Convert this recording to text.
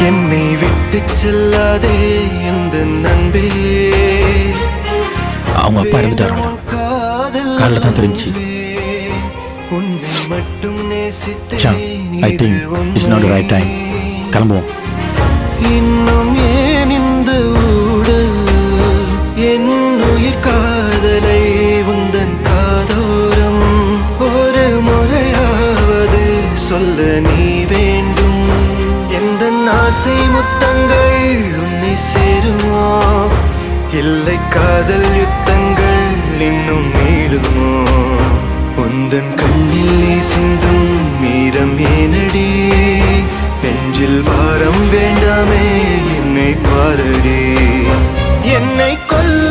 என்னை விட்டு செல்லாதே இந்த நண்பே. அவங்க அப்பா இறந்துட்டாராண்டா. காலைல தான் தெரிஞ்சு. உன்னை மட்டும் I think it's not the right time. கிளம்புவோம். இன்னும் ஏன் இந்த ஊடல் என் உயிர் காதலை உந்தன் காதோரம் ஒரு முறையாவது சொல்ல நீ வேண்டும். எந்த ஆசை முத்தங்கள் உன்னை சேருமோ, இல்லை காதல் யுத்தங்கள் இன்னும் நீளுமோ. உந்தன் கண்ணில் நீ சிந்தும் மீரம் ஏனடி, நெஞ்சில் பாரம் வேண்டாமே என்னை பாரடி. என்னை கொல்ல